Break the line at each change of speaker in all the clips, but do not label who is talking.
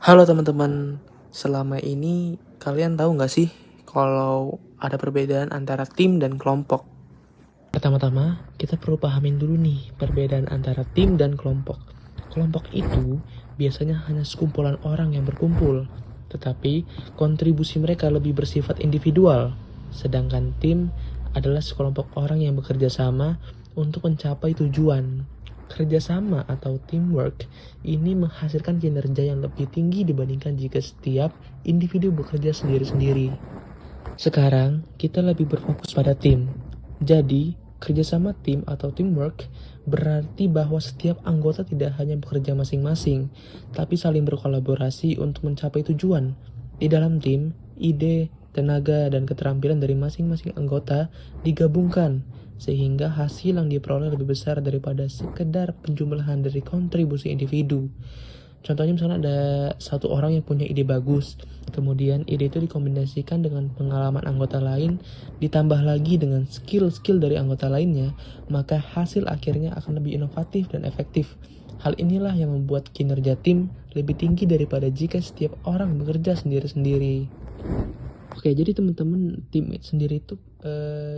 Halo teman-teman, selama ini kalian tahu nggak sih kalau ada perbedaan antara tim dan kelompok? Pertama-tama, kita perlu pahamin dulu nih perbedaan antara tim dan kelompok. Kelompok itu biasanya hanya sekumpulan orang yang berkumpul, tetapi kontribusi mereka lebih bersifat individual. Sedangkan tim adalah sekelompok orang yang bekerja sama untuk mencapai tujuan. Kerjasama atau teamwork ini menghasilkan kinerja yang lebih tinggi dibandingkan jika setiap individu bekerja sendiri-sendiri. Sekarang, kita lebih berfokus pada tim. Jadi, kerjasama tim atau teamwork berarti bahwa setiap anggota tidak hanya bekerja masing-masing, tapi saling berkolaborasi untuk mencapai tujuan. Di dalam tim, ide, tenaga, dan keterampilan dari masing-masing anggota digabungkan, sehingga hasil yang diperoleh lebih besar daripada sekedar penjumlahan dari kontribusi individu. Contohnya misalnya ada satu orang yang punya ide bagus, kemudian ide itu dikombinasikan dengan pengalaman anggota lain, ditambah lagi dengan skill-skill dari anggota lainnya, maka hasil akhirnya akan lebih inovatif dan efektif. Hal inilah yang membuat kinerja tim lebih tinggi daripada jika setiap orang bekerja sendiri-sendiri. Oke, jadi teman-teman tim sendiri itu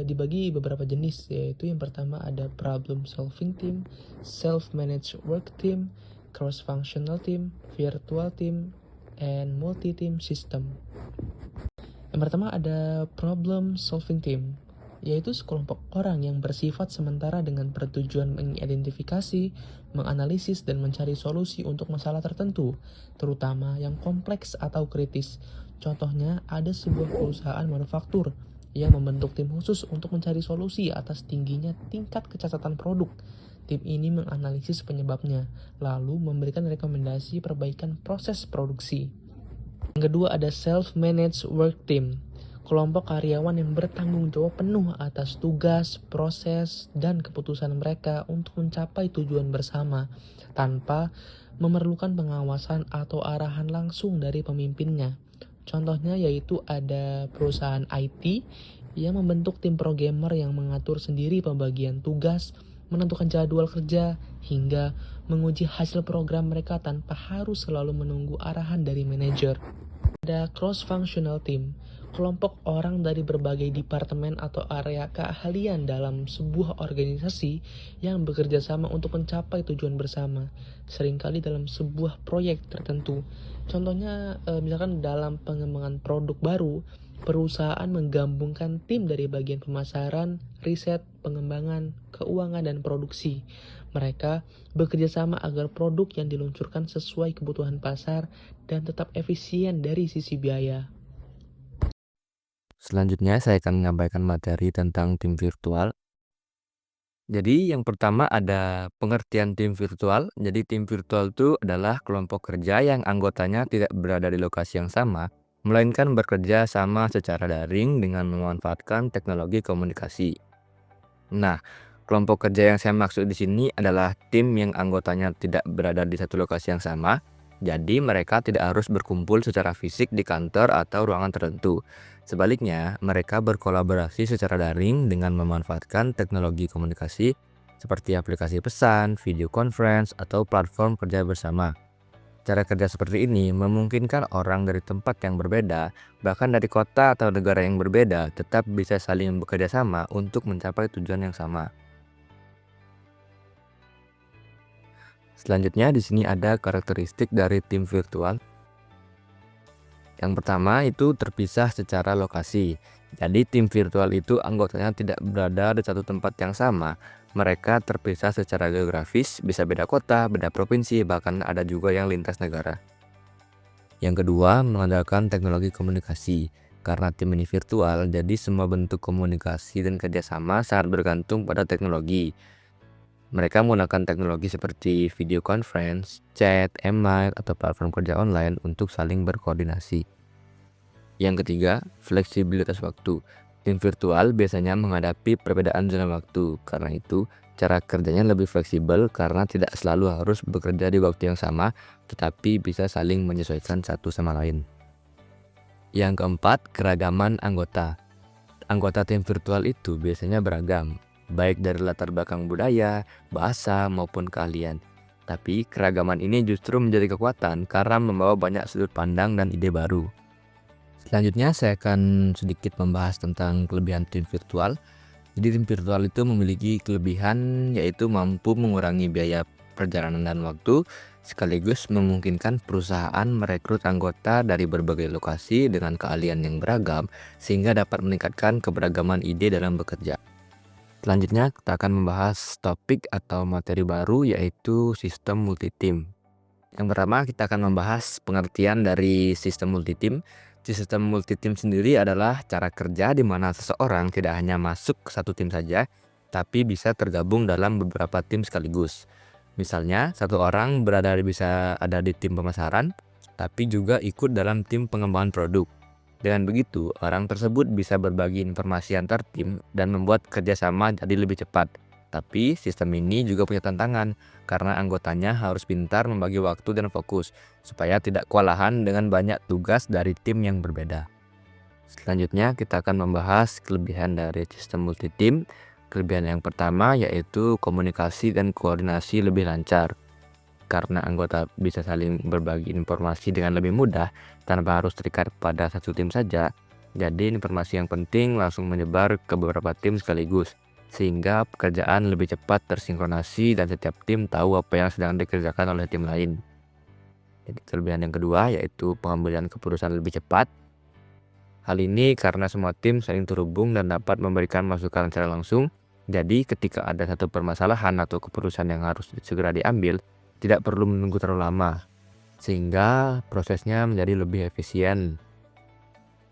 dibagi beberapa jenis, yaitu yang pertama ada problem solving team, self-managed work team, cross-functional team, virtual team, and multi-team system. Yang pertama ada problem solving team, yaitu sekelompok orang yang bersifat sementara dengan bertujuan mengidentifikasi, menganalisis, dan mencari solusi untuk masalah tertentu, terutama yang kompleks atau kritis. Contohnya, ada sebuah perusahaan manufaktur yang membentuk tim khusus untuk mencari solusi atas tingginya tingkat kecacatan produk. Tim ini menganalisis penyebabnya, lalu memberikan rekomendasi perbaikan proses produksi. Yang kedua ada self-managed work team, kelompok karyawan yang bertanggung jawab penuh atas tugas, proses, dan keputusan mereka untuk mencapai tujuan bersama, tanpa memerlukan pengawasan atau arahan langsung dari pemimpinnya. Contohnya yaitu ada perusahaan IT yang membentuk tim programmer yang mengatur sendiri pembagian tugas, menentukan jadwal kerja, hingga menguji hasil program mereka tanpa harus selalu menunggu arahan dari manajer. Ada cross-functional team, kelompok orang dari berbagai departemen atau area keahlian dalam sebuah organisasi yang bekerja sama untuk mencapai tujuan bersama, seringkali dalam sebuah proyek tertentu. Contohnya, misalkan dalam pengembangan produk baru, perusahaan menggabungkan tim dari bagian pemasaran, riset, pengembangan, keuangan, dan produksi. Mereka bekerja sama agar produk yang diluncurkan sesuai kebutuhan pasar dan tetap efisien dari sisi biaya.
Selanjutnya saya akan menyampaikan materi tentang tim virtual. Jadi yang pertama ada pengertian tim virtual. Jadi tim virtual itu adalah kelompok kerja yang anggotanya tidak berada di lokasi yang sama, melainkan bekerja sama secara daring dengan memanfaatkan teknologi komunikasi. Nah, kelompok kerja yang saya maksud di sini adalah tim yang anggotanya tidak berada di satu lokasi yang sama. Jadi mereka tidak harus berkumpul secara fisik di kantor atau ruangan tertentu. Sebaliknya, mereka berkolaborasi secara daring dengan memanfaatkan teknologi komunikasi seperti aplikasi pesan, video conference, atau platform kerja bersama. Cara kerja seperti ini memungkinkan orang dari tempat yang berbeda, bahkan dari kota atau negara yang berbeda, tetap bisa saling bekerja sama untuk mencapai tujuan yang sama. Selanjutnya di sini ada karakteristik dari tim virtual. Yang pertama itu terpisah secara lokasi. Jadi tim virtual itu anggotanya tidak berada di satu tempat yang sama. Mereka terpisah secara geografis, bisa beda kota, beda provinsi, bahkan ada juga yang lintas negara. Yang kedua, mengandalkan teknologi komunikasi. Karena tim ini virtual, jadi semua bentuk komunikasi dan kerjasama sangat bergantung pada teknologi. Mereka menggunakan teknologi seperti video conference, chat, email, atau platform kerja online untuk saling berkoordinasi. Yang ketiga, fleksibilitas waktu. Tim virtual biasanya menghadapi perbedaan zona waktu. Karena itu, cara kerjanya lebih fleksibel karena tidak selalu harus bekerja di waktu yang sama, tetapi bisa saling menyesuaikan satu sama lain. Yang keempat, keragaman anggota. Anggota tim virtual itu biasanya beragam, baik dari latar belakang budaya, bahasa, maupun keahlian. Tapi keragaman ini justru menjadi kekuatan karena membawa banyak sudut pandang dan ide baru. Selanjutnya saya akan sedikit membahas tentang kelebihan tim virtual. Jadi tim virtual itu memiliki kelebihan yaitu mampu mengurangi biaya perjalanan dan waktu, sekaligus memungkinkan perusahaan merekrut anggota dari berbagai lokasi dengan keahlian yang beragam sehingga dapat meningkatkan keberagaman ide dalam bekerja. Selanjutnya kita akan membahas topik atau materi baru yaitu sistem multi-tim. Yang pertama kita akan membahas pengertian dari sistem multi-tim. Sistem multi-tim sendiri adalah cara kerja di mana seseorang tidak hanya masuk ke satu tim saja, tapi bisa tergabung dalam beberapa tim sekaligus. Misalnya, satu orang bisa ada di tim pemasaran, tapi juga ikut dalam tim pengembangan produk. Dengan begitu, orang tersebut bisa berbagi informasi antar tim dan membuat kerjasama jadi lebih cepat. Tapi sistem ini juga punya tantangan, karena anggotanya harus pintar membagi waktu dan fokus, supaya tidak kewalahan dengan banyak tugas dari tim yang berbeda. Selanjutnya kita akan membahas kelebihan dari sistem multi-tim. Kelebihan yang pertama yaitu komunikasi dan koordinasi lebih lancar. Karena anggota bisa saling berbagi informasi dengan lebih mudah tanpa harus terikat pada satu tim saja, jadi informasi yang penting langsung menyebar ke beberapa tim sekaligus, sehingga pekerjaan lebih cepat tersinkronasi dan setiap tim tahu apa yang sedang dikerjakan oleh tim lain. Jadi kelebihan yang kedua yaitu pengambilan keputusan lebih cepat. Hal ini karena semua tim saling terhubung dan dapat memberikan masukan secara langsung, jadi ketika ada satu permasalahan atau keputusan yang harus segera diambil, tidak perlu menunggu terlalu lama, sehingga prosesnya menjadi lebih efisien.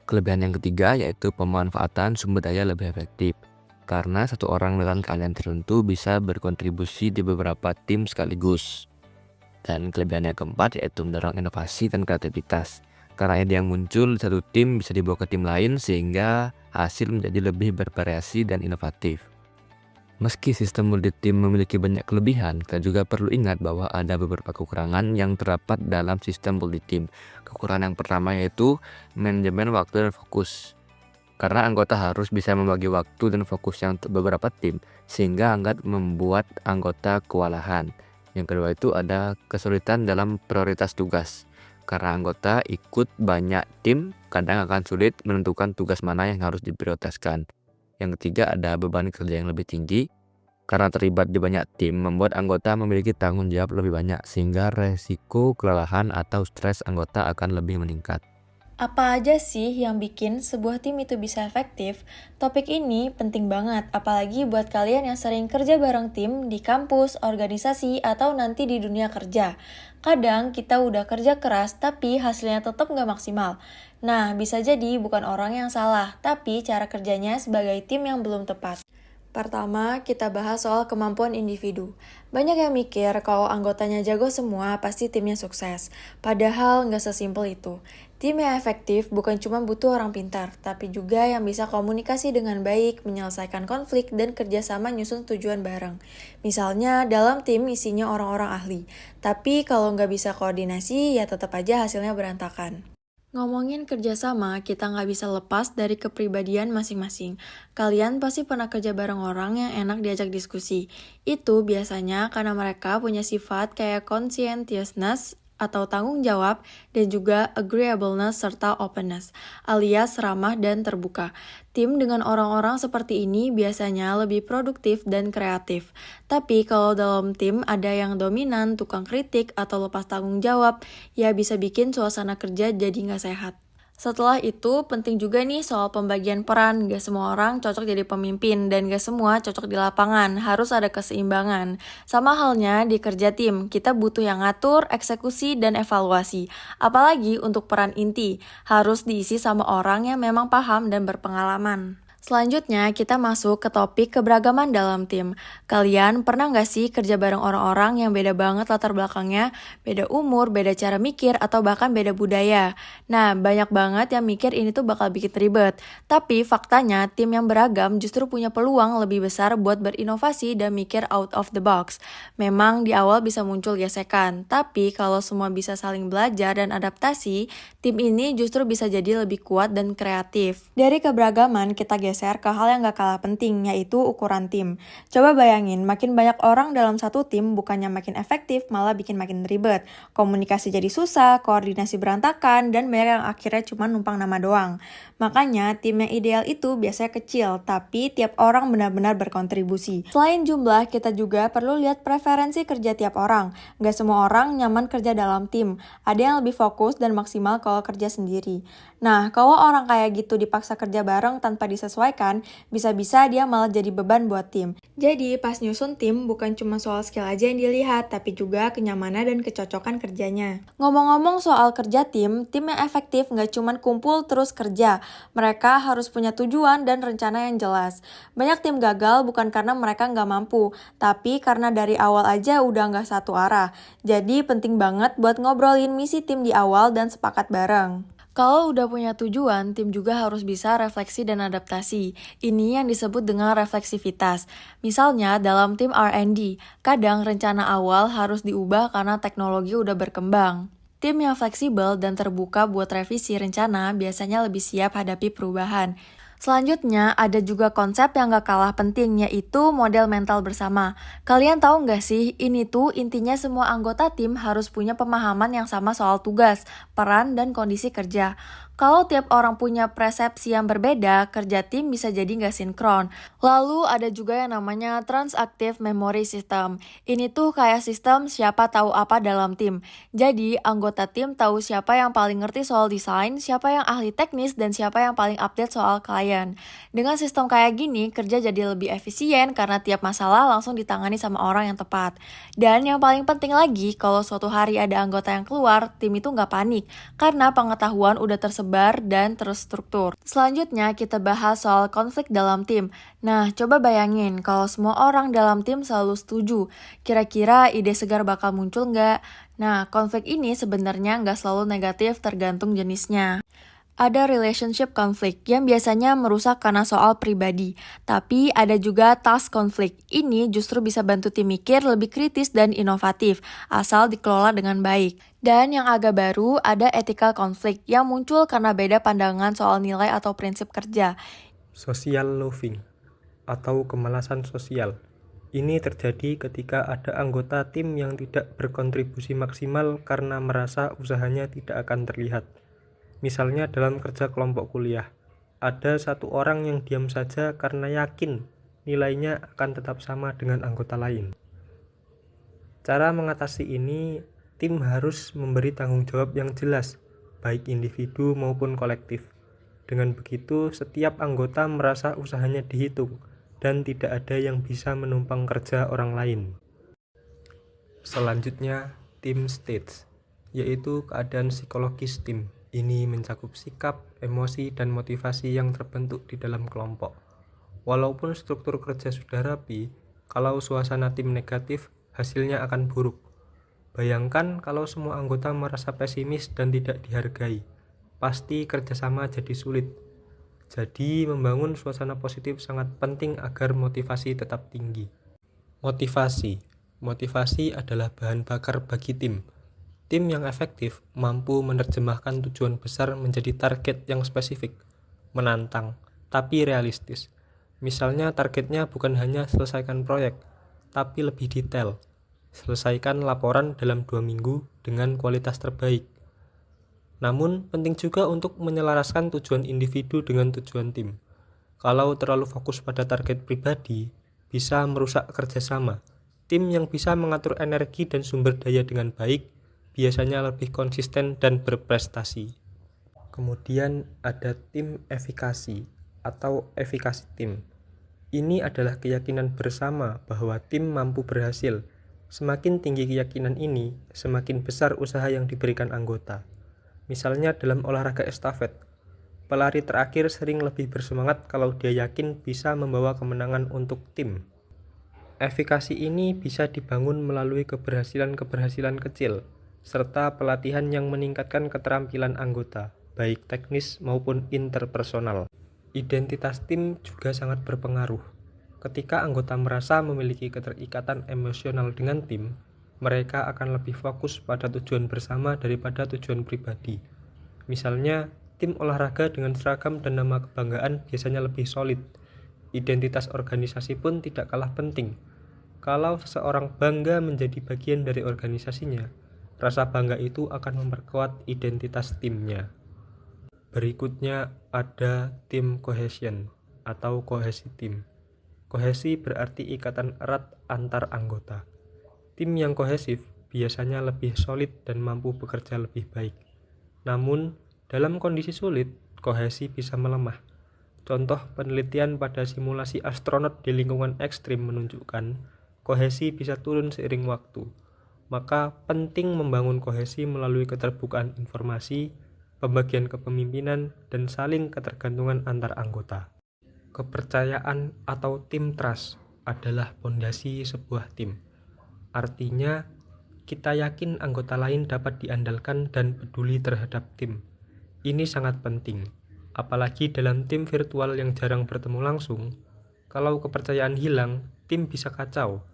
Kelebihan yang ketiga yaitu pemanfaatan sumber daya lebih efektif. Karena satu orang dengan keahlian tertentu bisa berkontribusi di beberapa tim sekaligus. Dan kelebihan yang keempat yaitu mendorong inovasi dan kreativitas. Karena ide yang muncul di satu tim bisa dibawa ke tim lain sehingga hasil menjadi lebih bervariasi dan inovatif. Meski sistem multi-tim memiliki banyak kelebihan, kita juga perlu ingat bahwa ada beberapa kekurangan yang terdapat dalam sistem multi-tim. Kekurangan yang pertama yaitu manajemen waktu dan fokus. Karena anggota harus bisa membagi waktu dan fokusnya untuk beberapa tim, sehingga agak membuat anggota kewalahan. Yang kedua itu ada kesulitan dalam prioritas tugas. Karena anggota ikut banyak tim, kadang akan sulit menentukan tugas mana yang harus diprioritaskan. Yang ketiga ada beban kerja yang lebih tinggi. Karena terlibat di banyak tim, membuat anggota memiliki tanggung jawab lebih banyak, sehingga resiko kelelahan atau stres anggota akan lebih meningkat.
Apa aja sih yang bikin sebuah tim itu bisa efektif? Topik ini penting banget, apalagi buat kalian yang sering kerja bareng tim di kampus, organisasi, atau nanti di dunia kerja. Kadang kita udah kerja keras, tapi hasilnya tetap nggak maksimal. Nah, bisa jadi bukan orang yang salah, tapi cara kerjanya sebagai tim yang belum tepat. Pertama, kita bahas soal kemampuan individu. Banyak yang mikir kalau anggotanya jago semua, pasti timnya sukses. Padahal nggak sesimpel itu. Tim yang efektif bukan cuma butuh orang pintar, tapi juga yang bisa komunikasi dengan baik, menyelesaikan konflik, dan kerjasama nyusun tujuan bareng. Misalnya, dalam tim isinya orang-orang ahli. Tapi kalau nggak bisa koordinasi, ya tetap aja hasilnya berantakan. Ngomongin kerjasama, kita nggak bisa lepas dari kepribadian masing-masing. Kalian pasti pernah kerja bareng orang yang enak diajak diskusi. Itu biasanya karena mereka punya sifat kayak conscientiousness atau tanggung jawab, dan juga agreeableness serta openness, alias ramah dan terbuka. Tim dengan orang-orang seperti ini biasanya lebih produktif dan kreatif. Tapi kalau dalam tim ada yang dominan, tukang kritik, atau lepas tanggung jawab, ya bisa bikin suasana kerja jadi nggak sehat. Setelah itu, penting juga nih soal pembagian peran. Gak semua orang cocok jadi pemimpin, dan gak semua cocok di lapangan. Harus ada keseimbangan. Sama halnya di kerja tim, kita butuh yang ngatur, eksekusi, dan evaluasi. Apalagi untuk peran inti, harus diisi sama orang yang memang paham dan berpengalaman. Selanjutnya, kita masuk ke topik keberagaman dalam tim. Kalian pernah nggak sih kerja bareng orang-orang yang beda banget latar belakangnya, beda umur, beda cara mikir, atau bahkan beda budaya? Nah, banyak banget yang mikir ini tuh bakal bikin ribet. Tapi faktanya, tim yang beragam justru punya peluang lebih besar buat berinovasi dan mikir out of the box. Memang di awal bisa muncul gesekan, tapi kalau semua bisa saling belajar dan adaptasi, tim ini justru bisa jadi lebih kuat dan kreatif. Dari keberagaman, kita bergeser ke hal yang gak kalah penting, yaitu ukuran tim. Coba bayangin, makin banyak orang dalam satu tim bukannya makin efektif, malah bikin makin ribet. Komunikasi jadi susah, koordinasi berantakan, dan banyak yang akhirnya cuma numpang nama doang. Makanya, tim yang ideal itu biasanya kecil, tapi tiap orang benar-benar berkontribusi. Selain jumlah, kita juga perlu lihat preferensi kerja tiap orang. Gak semua orang nyaman kerja dalam tim. Ada yang lebih fokus dan maksimal kalau kerja sendiri. Nah, kalau orang kayak gitu dipaksa kerja bareng tanpa disesuaikan, bisa-bisa dia malah jadi beban buat tim. Jadi, pas nyusun tim bukan cuma soal skill aja yang dilihat, tapi juga kenyamanan dan kecocokan kerjanya. Ngomong-ngomong soal kerja tim yang efektif nggak cuma kumpul terus kerja. Mereka harus punya tujuan dan rencana yang jelas. Banyak tim gagal bukan karena mereka nggak mampu, tapi karena dari awal aja udah nggak satu arah. Jadi, penting banget buat ngobrolin misi tim di awal dan sepakat bareng. Kalau udah punya tujuan, tim juga harus bisa refleksi dan adaptasi. Ini yang disebut dengan refleksivitas. Misalnya dalam tim R&D, kadang rencana awal harus diubah karena teknologi udah berkembang. Tim yang fleksibel dan terbuka buat revisi rencana biasanya lebih siap hadapi perubahan. Selanjutnya, ada juga konsep yang gak kalah penting, yaitu model mental bersama. Kalian tahu gak sih, ini tuh intinya semua anggota tim harus punya pemahaman yang sama soal tugas, peran, dan kondisi kerja. Kalau tiap orang punya persepsi yang berbeda, kerja tim bisa jadi nggak sinkron. Lalu ada juga yang namanya transactive memory system. Ini tuh kayak sistem siapa tahu apa dalam tim. Jadi anggota tim tahu siapa yang paling ngerti soal desain, siapa yang ahli teknis, dan siapa yang paling update soal klien. Dengan sistem kayak gini, kerja jadi lebih efisien karena tiap masalah langsung ditangani sama orang yang tepat. Dan yang paling penting lagi, kalau suatu hari ada anggota yang keluar, tim itu nggak panik. Karena pengetahuan udah tersebar dan terstruktur. Selanjutnya kita bahas soal konflik dalam tim. Nah, coba bayangin kalau semua orang dalam tim selalu setuju. Kira-kira ide segar bakal muncul nggak? Nah, konflik ini sebenarnya nggak selalu negatif tergantung jenisnya. Ada relationship conflict yang biasanya merusak karena soal pribadi. Tapi ada juga task conflict. Ini justru bisa bantu tim mikir lebih kritis dan inovatif, asal dikelola dengan baik. Dan yang agak baru, ada ethical conflict yang muncul karena beda pandangan soal nilai atau prinsip kerja.
Social loafing atau kemalasan sosial. Ini terjadi ketika ada anggota tim yang tidak berkontribusi maksimal karena merasa usahanya tidak akan terlihat. Misalnya dalam kerja kelompok kuliah, ada satu orang yang diam saja karena yakin nilainya akan tetap sama dengan anggota lain. Cara mengatasi ini, tim harus memberi tanggung jawab yang jelas, baik individu maupun kolektif. Dengan begitu, setiap anggota merasa usahanya dihitung dan tidak ada yang bisa menumpang kerja orang lain. Selanjutnya, team stage, yaitu keadaan psikologis tim. Ini mencakup sikap, emosi, dan motivasi yang terbentuk di dalam kelompok. Walaupun struktur kerja sudah rapi, kalau suasana tim negatif, hasilnya akan buruk. Bayangkan kalau semua anggota merasa pesimis dan tidak dihargai. Pasti kerjasama jadi sulit. Jadi, membangun suasana positif sangat penting agar motivasi tetap tinggi. Motivasi adalah bahan bakar bagi tim. Tim yang efektif mampu menerjemahkan tujuan besar menjadi target yang spesifik, menantang, tapi realistis. Misalnya targetnya bukan hanya selesaikan proyek, tapi lebih detail. Selesaikan laporan dalam 2 minggu dengan kualitas terbaik. Namun, penting juga untuk menyelaraskan tujuan individu dengan tujuan tim. Kalau terlalu fokus pada target pribadi, bisa merusak kerjasama. Tim yang bisa mengatur energi dan sumber daya dengan baik biasanya lebih konsisten dan berprestasi. Kemudian ada tim efikasi atau efikasi tim. Ini adalah keyakinan bersama bahwa tim mampu berhasil. Semakin tinggi keyakinan ini, semakin besar usaha yang diberikan anggota. Misalnya dalam olahraga estafet, pelari terakhir sering lebih bersemangat kalau dia yakin bisa membawa kemenangan untuk tim. Efikasi ini bisa dibangun melalui keberhasilan-keberhasilan kecil, serta pelatihan yang meningkatkan keterampilan anggota, baik teknis maupun interpersonal. Identitas tim juga sangat berpengaruh. Ketika anggota merasa memiliki keterikatan emosional dengan tim, mereka akan lebih fokus pada tujuan bersama daripada tujuan pribadi. Misalnya, Tim olahraga dengan seragam dan nama kebanggaan biasanya lebih solid. Identitas organisasi pun tidak kalah penting. Kalau seseorang bangga menjadi bagian dari organisasinya, rasa bangga itu akan memperkuat identitas timnya. Berikutnya ada tim cohesion atau kohesi tim. Kohesi berarti ikatan erat antar anggota. Tim yang kohesif biasanya lebih solid dan mampu bekerja lebih baik. Namun, dalam kondisi sulit, kohesi bisa melemah. Contoh penelitian pada simulasi astronot di lingkungan ekstrim menunjukkan kohesi bisa turun seiring waktu. Maka penting membangun kohesi melalui keterbukaan informasi, pembagian kepemimpinan, dan saling ketergantungan antar anggota. Kepercayaan atau tim trust adalah fondasi sebuah tim. Artinya, kita yakin anggota lain dapat diandalkan dan peduli terhadap tim. Ini sangat penting, apalagi dalam tim virtual yang jarang bertemu langsung. Kalau kepercayaan hilang, tim bisa kacau.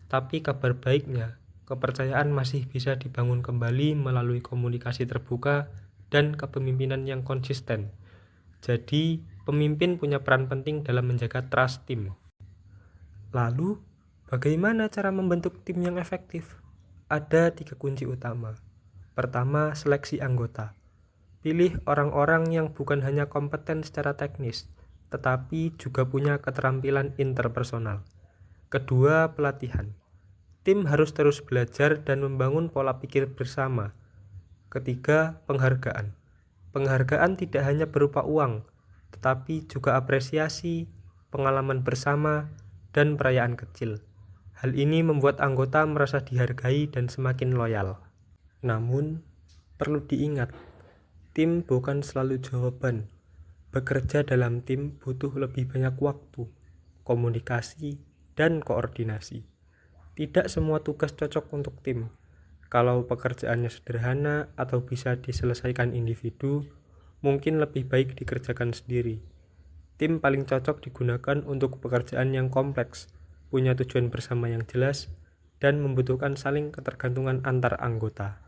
Tapi kabar baiknya, kepercayaan masih bisa dibangun kembali melalui komunikasi terbuka dan kepemimpinan yang konsisten. Jadi, pemimpin punya peran penting dalam menjaga trust tim. Lalu, bagaimana cara membentuk tim yang efektif? Ada 3 kunci utama. Pertama, seleksi anggota. Pilih orang-orang yang bukan hanya kompeten secara teknis, tetapi juga punya keterampilan interpersonal. Kedua, pelatihan. Tim harus terus belajar dan membangun pola pikir bersama. Ketiga, penghargaan. Penghargaan tidak hanya berupa uang, tetapi juga apresiasi, pengalaman bersama, dan perayaan kecil. Hal ini membuat anggota merasa dihargai dan semakin loyal. Namun, perlu diingat, tim bukan selalu jawaban. Bekerja dalam tim butuh lebih banyak waktu, komunikasi, dan koordinasi. Tidak semua tugas cocok untuk tim. Kalau pekerjaannya sederhana atau bisa diselesaikan individu, mungkin lebih baik dikerjakan sendiri. Tim paling cocok digunakan untuk pekerjaan yang kompleks, punya tujuan bersama yang jelas, dan membutuhkan saling ketergantungan antar anggota.